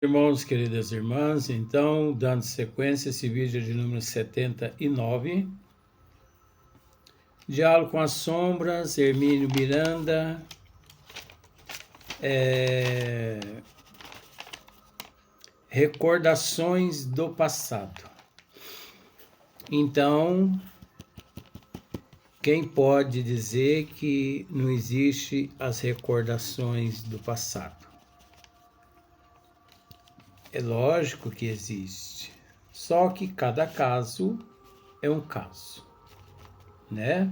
Irmãos, queridas irmãs, então, dando sequência, esse vídeo é de número 79. Diálogo com as Sombras, Hermínio Miranda. Recordações do passado. Então, quem pode dizer que não existe as recordações do passado? É lógico que existe, só que cada caso é um caso, né?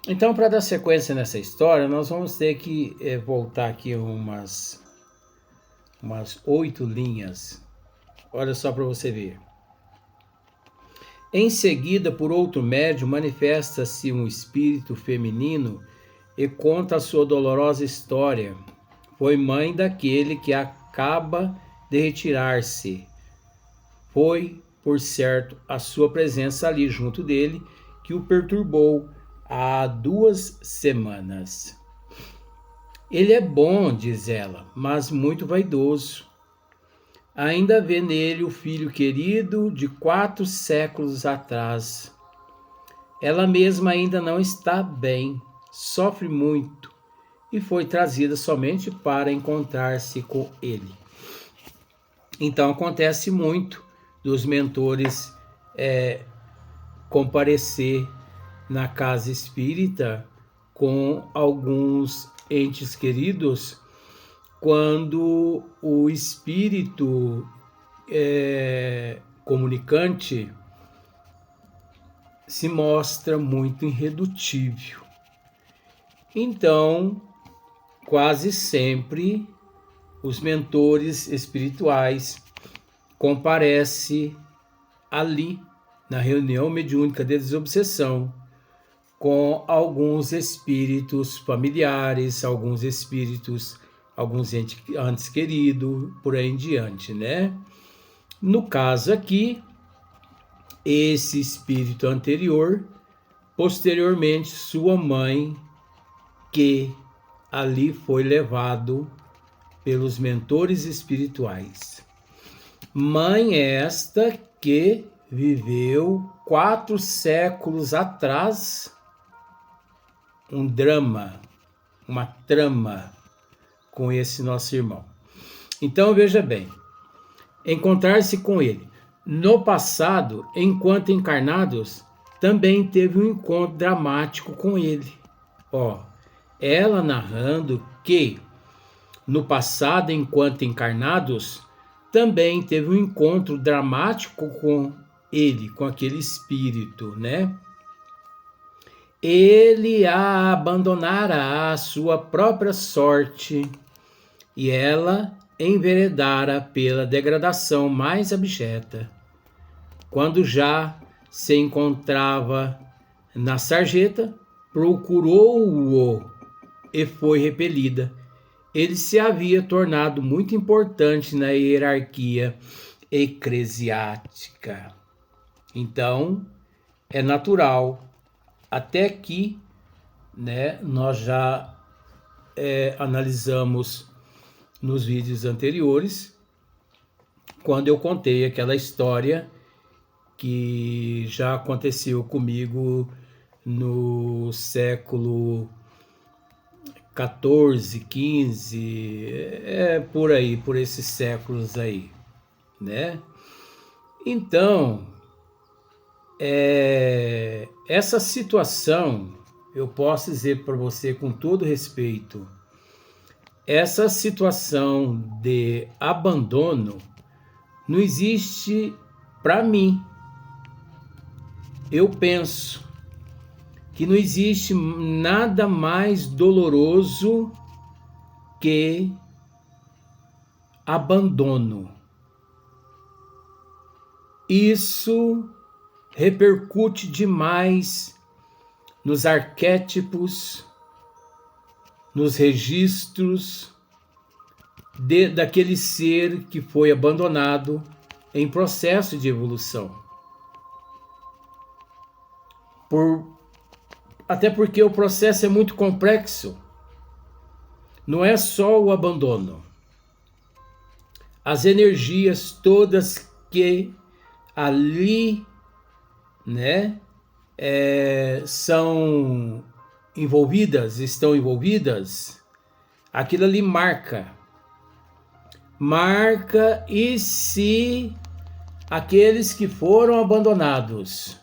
Então, para dar sequência nessa história, nós vamos ter que voltar aqui umas 8 linhas. Olha só para você ver. Em seguida, por outro médium, manifesta-se um espírito feminino e conta a sua dolorosa história. Foi mãe daquele que acaba de retirar-se. Foi, por certo, a sua presença ali junto dele que o perturbou há 2 semanas. Ele é bom, diz ela, mas muito vaidoso. Ainda vê nele o filho querido de 4 séculos atrás. Ela mesma ainda não está bem, sofre muito e foi trazida somente para encontrar-se com ele. Então acontece muito dos mentores comparecer na casa espírita com alguns entes queridos quando o espírito comunicante se mostra muito irredutível. Então, quase sempre, os mentores espirituais comparecem ali, na reunião mediúnica de desobsessão, com alguns espíritos familiares, alguns entes queridos, por aí em diante, né? No caso aqui, esse espírito anterior, posteriormente sua mãe, que ali foi levado pelos mentores espirituais. Mãe esta que viveu 4 séculos atrás um drama, uma trama com esse nosso irmão. Então veja bem, encontrar-se com ele. No passado, enquanto encarnados, também teve um encontro dramático com ele. Ela narrando que no passado, enquanto encarnados, também teve um encontro dramático com ele, com aquele espírito, né? Ele a abandonara à sua própria sorte e ela enveredara pela degradação mais abjeta. Quando já se encontrava na sarjeta, procurou-o e foi repelida. Ele se havia tornado muito importante na hierarquia eclesiástica. Então, é natural. Até aqui, né, nós já analisamos nos vídeos anteriores, quando eu contei aquela história que já aconteceu comigo no século 14, 15, por aí, por esses séculos aí, né? Então, essa situação, eu posso dizer para você com todo respeito, essa situação de abandono não existe para mim. Eu penso que não existe nada mais doloroso que abandono. Isso repercute demais nos arquétipos, nos registros daquele ser que foi abandonado em processo de evolução. Até porque o processo é muito complexo. Não é só o abandono. as energias todas que ali, né, são envolvidas, estão envolvidas, aquilo ali marca, e se aqueles que foram abandonados,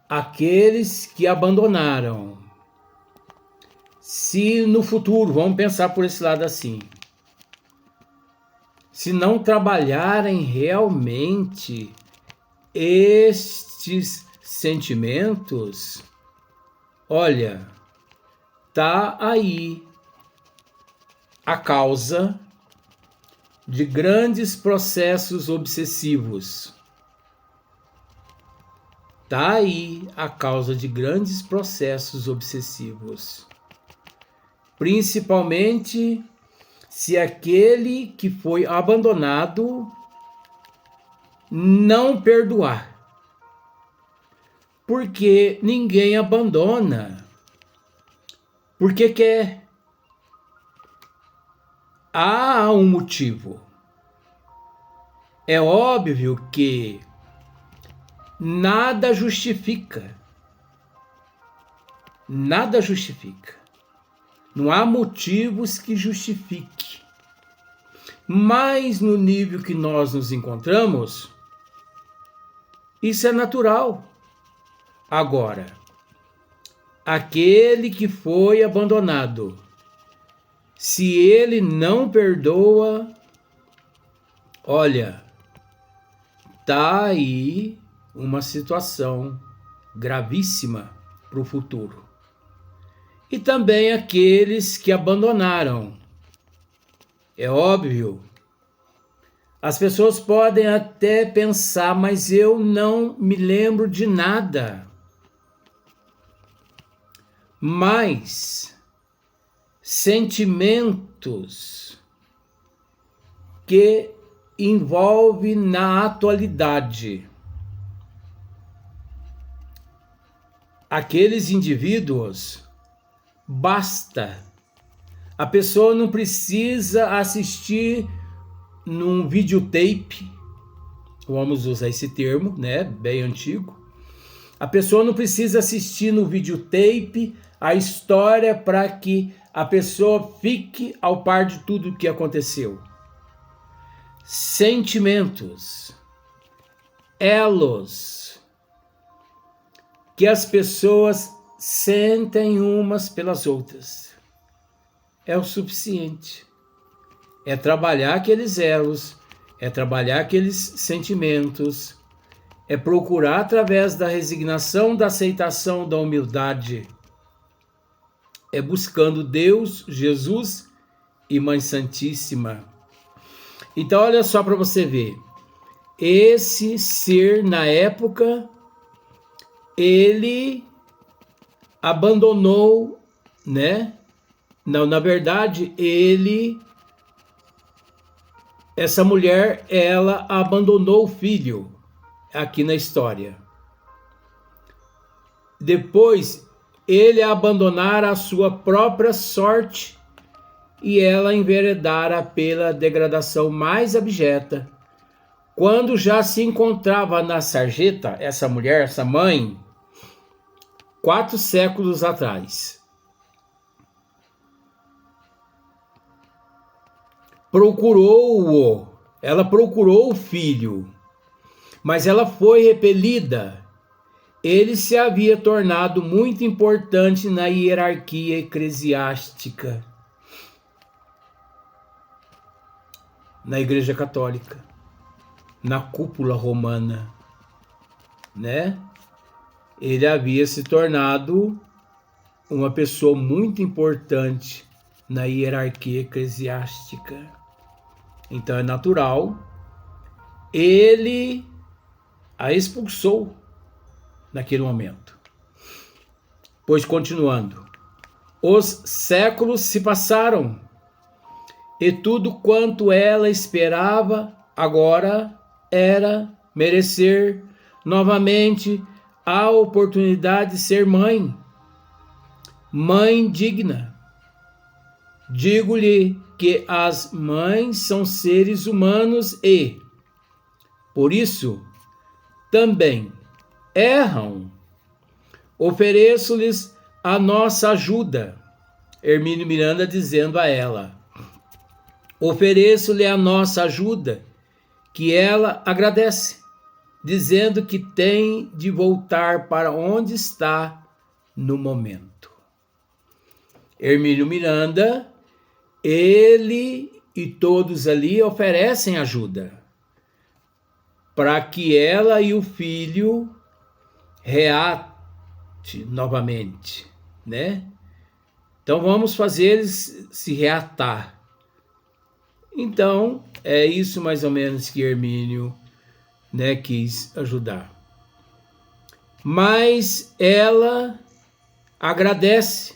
aqueles que abandonaram, se no futuro, vamos pensar por esse lado assim, se não trabalharem realmente estes sentimentos, olha, tá aí a causa de grandes processos obsessivos. Tá aí a causa de grandes processos obsessivos. Principalmente se aquele que foi abandonado não perdoar. Porque ninguém abandona porque quer. Há um motivo. É óbvio que nada justifica. Nada justifica. Não há motivos que justifique. Mas no nível que nós nos encontramos, isso é natural. Agora, aquele que foi abandonado, se ele não perdoa, olha, tá aí uma situação gravíssima para o futuro. E também aqueles que abandonaram. É óbvio, as pessoas podem até pensar, mas eu não me lembro de nada. Mas sentimentos que envolvem na atualidade. Aqueles indivíduos, basta. A pessoa não precisa assistir num videotape, vamos usar esse termo, né, bem antigo. A pessoa não precisa assistir no videotape a história para que a pessoa fique ao par de tudo o que aconteceu. Sentimentos, elos, que as pessoas sentem umas pelas outras. É o suficiente. É trabalhar aqueles elos, é trabalhar aqueles sentimentos, é procurar através da resignação, da aceitação, da humildade, é buscando Deus, Jesus e Mãe Santíssima. Então olha só para você ver, esse ser na época, ele abandonou, né? Não, na verdade, essa mulher, ela abandonou o filho aqui na história. Depois, ele abandonara a sua própria sorte e ela enveredara pela degradação mais abjeta. Quando já se encontrava na sarjeta, essa mulher, essa mãe, 4 séculos atrás. Ela procurou o filho, mas ela foi repelida. Ele se havia tornado muito importante na hierarquia eclesiástica, na Igreja Católica, na cúpula romana, né? Ele havia se tornado uma pessoa muito importante na hierarquia eclesiástica. Então é natural, ele a expulsou naquele momento. Pois continuando, os séculos se passaram e tudo quanto ela esperava agora era merecer novamente a oportunidade de ser mãe digna. Digo-lhe que as mães são seres humanos e, por isso, também erram. Ofereço-lhes a nossa ajuda. Hermínio Miranda dizendo a ela: ofereço-lhe a nossa ajuda, que ela agradece, dizendo que tem de voltar para onde está no momento. Hermínio Miranda, ele e todos ali oferecem ajuda para que ela e o filho reate novamente, né? Então vamos fazer eles se reatar. Então é isso mais ou menos que Hermínio, né, quis ajudar. Mas ela agradece,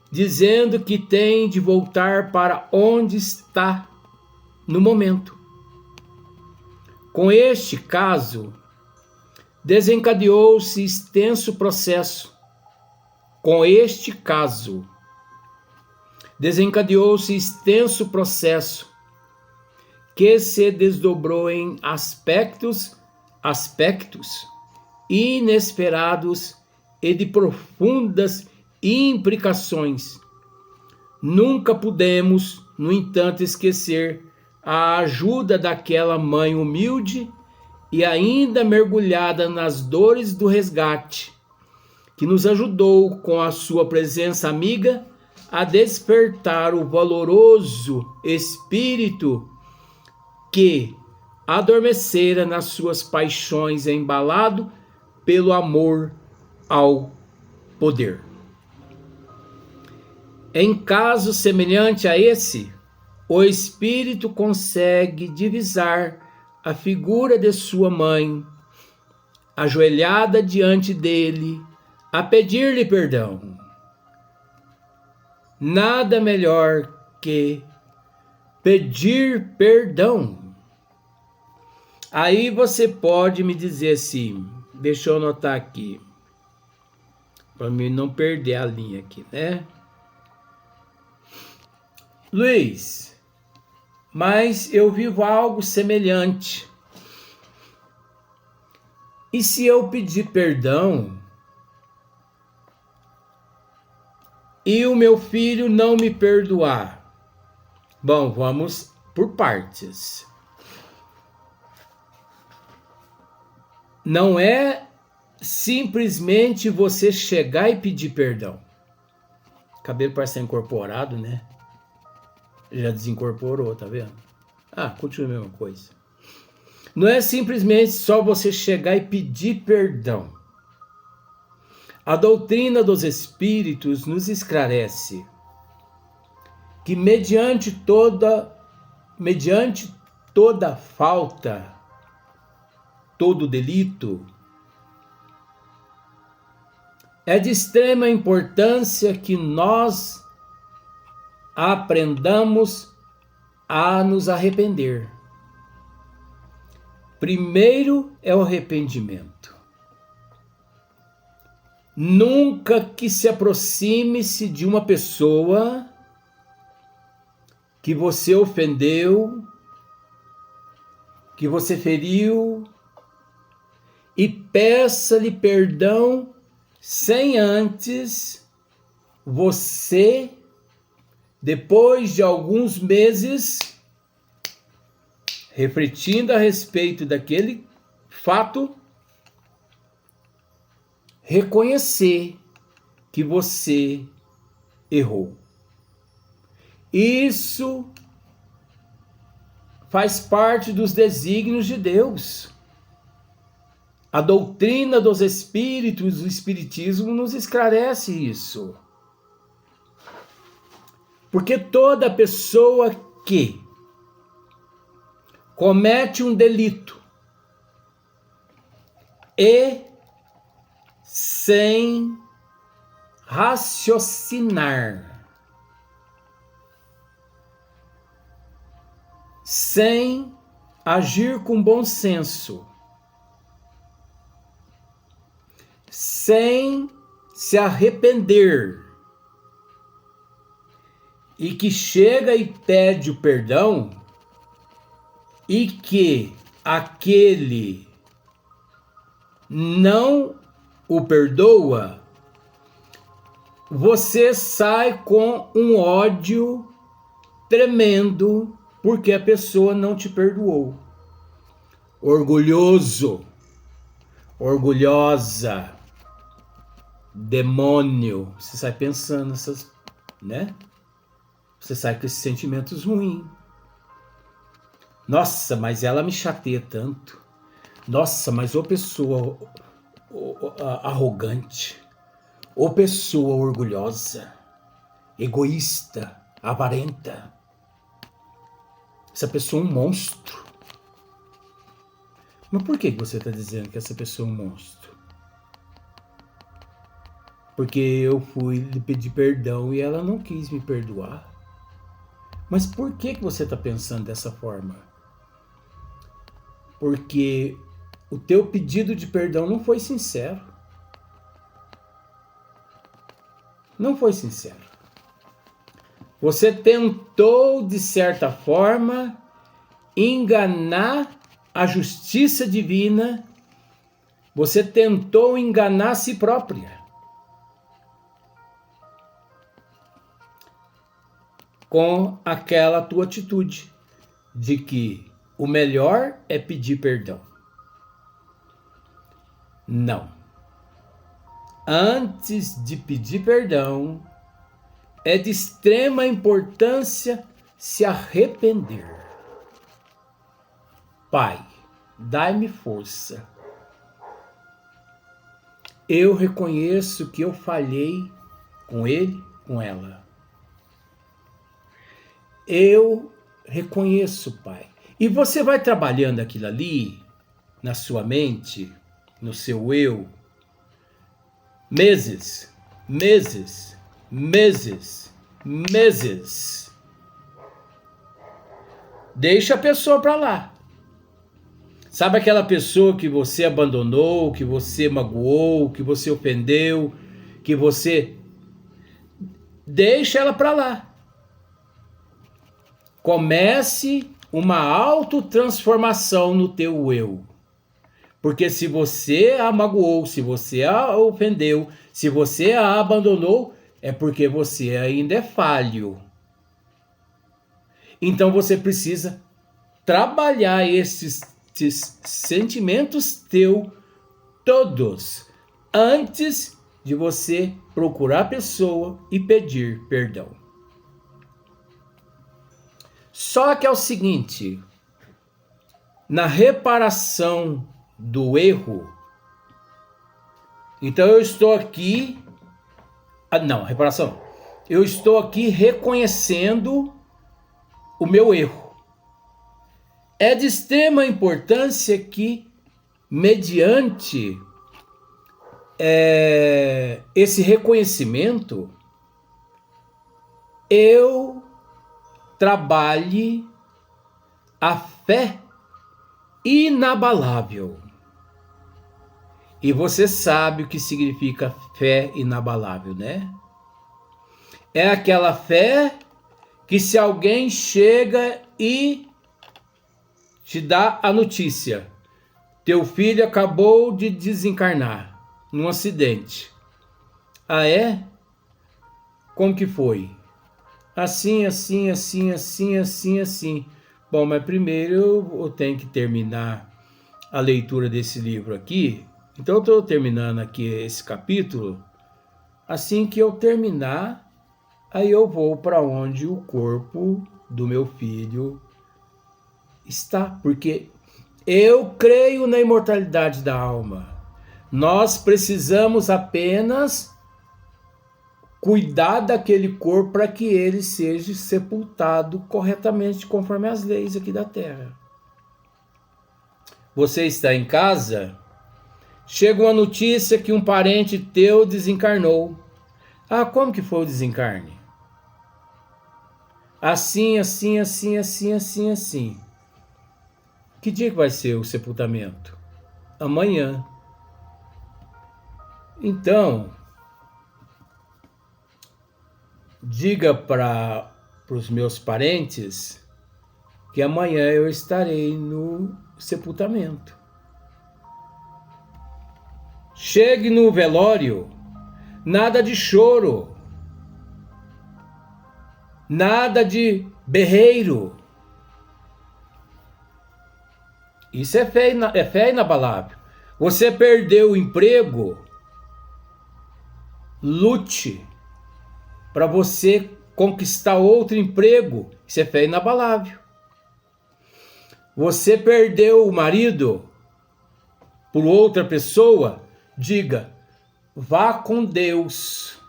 dizendo que tem de voltar para onde está no momento. Com este caso, desencadeou-se extenso processo. Com este caso, desencadeou-se extenso processo que se desdobrou em aspectos inesperados e de profundas implicações. Nunca pudemos, no entanto, esquecer a ajuda daquela mãe humilde e ainda mergulhada nas dores do resgate, que nos ajudou com a sua presença amiga a despertar o valoroso espírito que adormecera nas suas paixões, embalado pelo amor ao poder. Em caso semelhante a esse, o espírito consegue divisar a figura de sua mãe, ajoelhada diante dele, a pedir-lhe perdão. Nada melhor que pedir perdão. Aí você pode me dizer assim, deixa eu anotar aqui, para mim não perder a linha aqui, né? Luiz, mas eu vivo algo semelhante. E se eu pedir perdão e o meu filho não me perdoar? Bom, vamos por partes. Não é simplesmente você chegar e pedir perdão. O cabelo parece estar incorporado, né? Já desincorporou, tá vendo? Continua a mesma coisa. Não é simplesmente só você chegar e pedir perdão. A doutrina dos espíritos nos esclarece que mediante toda falta, todo delito, é de extrema importância que nós aprendamos a nos arrepender. Primeiro é o arrependimento. Nunca que se aproxime-se de uma pessoa que você ofendeu, que você feriu, e peça-lhe perdão sem antes você, depois de alguns meses, refletindo a respeito daquele fato, reconhecer que você errou. Isso faz parte dos desígnios de Deus. A doutrina dos espíritos, o espiritismo nos esclarece isso. Porque toda pessoa que comete um delito e sem raciocinar, sem agir com bom senso, sem se arrepender e que chega e pede o perdão e que aquele não o perdoa, você sai com um ódio tremendo porque a pessoa não te perdoou. Orgulhoso, orgulhosa, demônio. Você sai pensando nessas, né? Você sai com esses sentimentos ruins. Nossa, mas ela me chateia tanto. Nossa, mas ô pessoa arrogante, ô pessoa orgulhosa, egoísta, avarenta. Essa pessoa é um monstro. Mas por que você está dizendo que essa pessoa é um monstro? Porque eu fui lhe pedir perdão e ela não quis me perdoar. Mas por que você está pensando dessa forma? Porque o teu pedido de perdão não foi sincero. Não foi sincero. Você tentou, de certa forma, enganar a justiça divina. Você tentou enganar a si própria. Com aquela tua atitude de que o melhor é pedir perdão. Não. Antes de pedir perdão, é de extrema importância se arrepender. Pai, dai-me força. Eu reconheço que eu falhei com ele, com ela. Eu reconheço, Pai. E você vai trabalhando aquilo ali, na sua mente, no seu eu, meses, meses, meses, meses. Deixa a pessoa para lá. Sabe aquela pessoa que você abandonou, que você magoou, que você ofendeu, que você... Deixa ela para lá. Comece uma autotransformação no teu eu. Porque se você a magoou, se você a ofendeu, se você a abandonou, é porque você ainda é falho. Então você precisa trabalhar esses sentimentos teus todos antes de você procurar a pessoa e pedir perdão. Só que é o seguinte, na reparação do erro, então eu estou aqui, eu estou aqui reconhecendo o meu erro. É de extrema importância que, mediante esse reconhecimento, eu trabalhe a fé inabalável. E você sabe o que significa fé inabalável, né? É aquela fé que se alguém chega e te dá a notícia: teu filho acabou de desencarnar num acidente. Ah, é? Como que foi? Assim, assim, assim, assim, assim, assim. Bom, mas primeiro eu tenho que terminar a leitura desse livro aqui. Então eu estou terminando aqui esse capítulo. Assim que eu terminar, aí eu vou para onde o corpo do meu filho está. Porque eu creio na imortalidade da alma. Nós precisamos apenas cuidar daquele corpo para que ele seja sepultado corretamente conforme as leis aqui da terra. Você está em casa, chega uma notícia que um parente teu desencarnou. Ah, como que foi o desencarne? Assim, assim, assim, assim, assim, assim. Que dia que vai ser o sepultamento? Amanhã. Então, diga para para os meus parentes que amanhã eu estarei no sepultamento. Chegue no velório, nada de choro, nada de berreiro. Isso é fé inabalável. Você perdeu o emprego, lute para você conquistar outro emprego. Isso é fé inabalável. Você perdeu o marido por outra pessoa, diga, vá com Deus,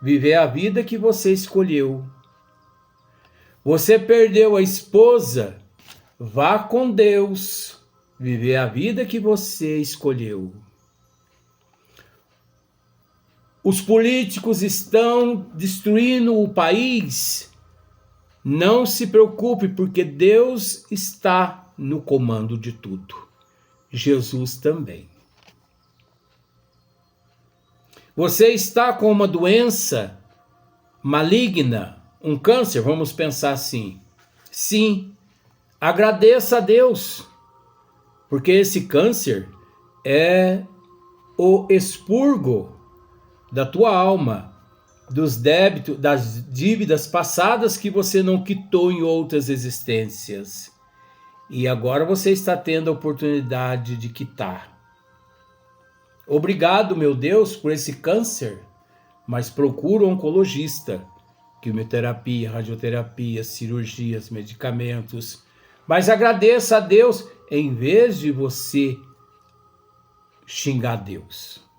viver a vida que você escolheu. Você perdeu a esposa, vá com Deus, viver a vida que você escolheu. Os políticos estão destruindo o país. Não se preocupe, porque Deus está no comando de tudo. Jesus também. Você está com uma doença maligna, um câncer, vamos pensar assim. Sim, agradeça a Deus, porque esse câncer é o expurgo da tua alma, dos débitos, das dívidas passadas que você não quitou em outras existências. E agora você está tendo a oportunidade de quitar. Obrigado, meu Deus, por esse câncer, mas procura um oncologista, quimioterapia, radioterapia, cirurgias, medicamentos. Mas agradeça a Deus em vez de você xingar Deus.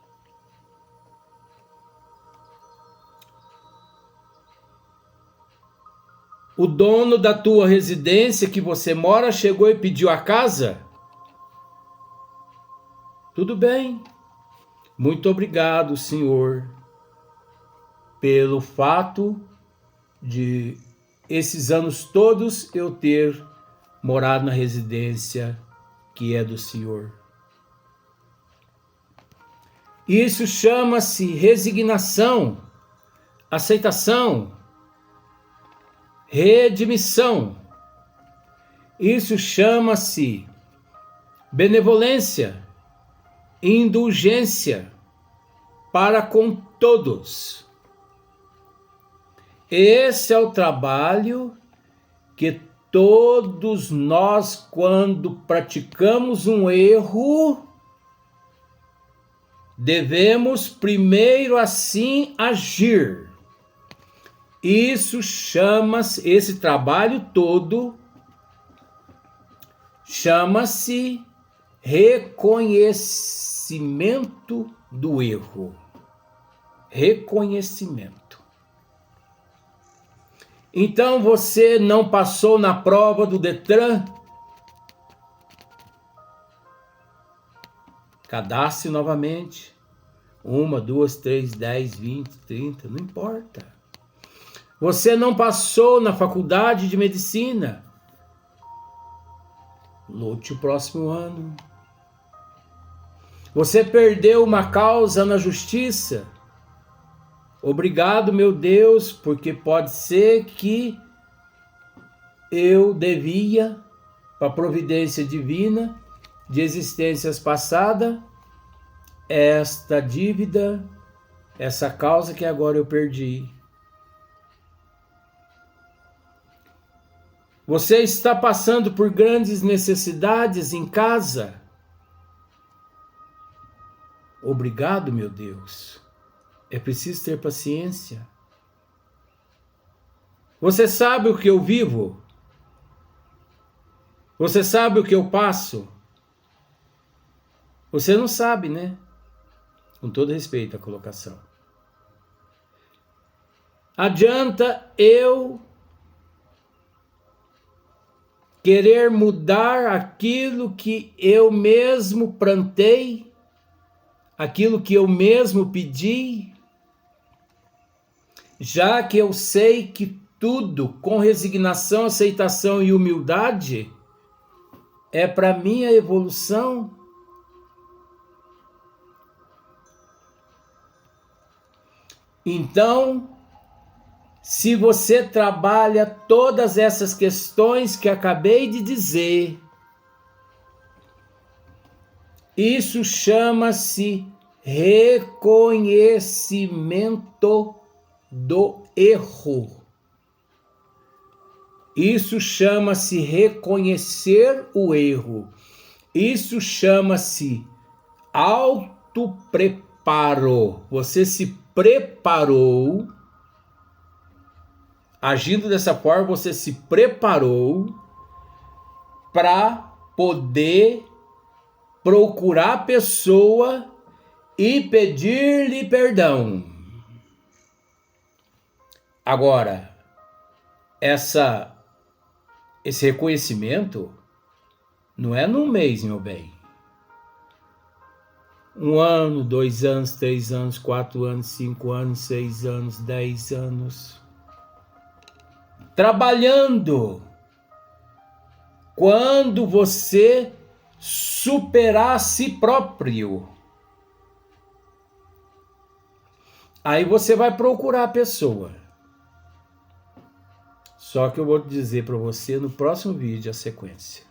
O dono da tua residência que você mora chegou e pediu a casa? Tudo bem. Muito obrigado, Senhor, pelo fato de esses anos todos eu ter morado na residência que é do Senhor. Isso chama-se resignação, aceitação, redimissão. Isso chama-se benevolência, indulgência para com todos. Esse é o trabalho que todos nós, quando praticamos um erro, devemos primeiro assim agir. Isso chama-se, esse trabalho todo chama-se reconhecimento do erro. Reconhecimento. Então você não passou na prova do Detran? Cadastre novamente. 1, 2, 3, 10, 20, 30, não importa. Você não passou na faculdade de medicina? Lute o próximo ano. Você perdeu uma causa na justiça? Obrigado, meu Deus, porque pode ser que eu devia, para a providência divina de existências passadas, esta dívida, essa causa que agora eu perdi. Você está passando por grandes necessidades em casa? Obrigado, meu Deus. É preciso ter paciência. Você sabe o que eu vivo? Você sabe o que eu passo? Você não sabe, né? Com todo respeito à colocação. Adianta eu querer mudar aquilo que eu mesmo plantei, aquilo que eu mesmo pedi, já que eu sei que tudo com resignação, aceitação e humildade é para minha evolução? Então, Se você trabalha todas essas questões que acabei de dizer, isso chama-se reconhecimento do erro. Isso chama-se reconhecer o erro. Isso chama-se autopreparo. Você se preparou. Agindo dessa forma, você se preparou para poder procurar a pessoa e pedir-lhe perdão. Agora, esse reconhecimento não é num mês, meu bem. 1 ano, 2 anos, 3 anos, 4 anos, 5 anos, 6 anos, 10 anos. Trabalhando. Quando você superar a si próprio, aí você vai procurar a pessoa. Só que eu vou dizer para você no próximo vídeo a sequência.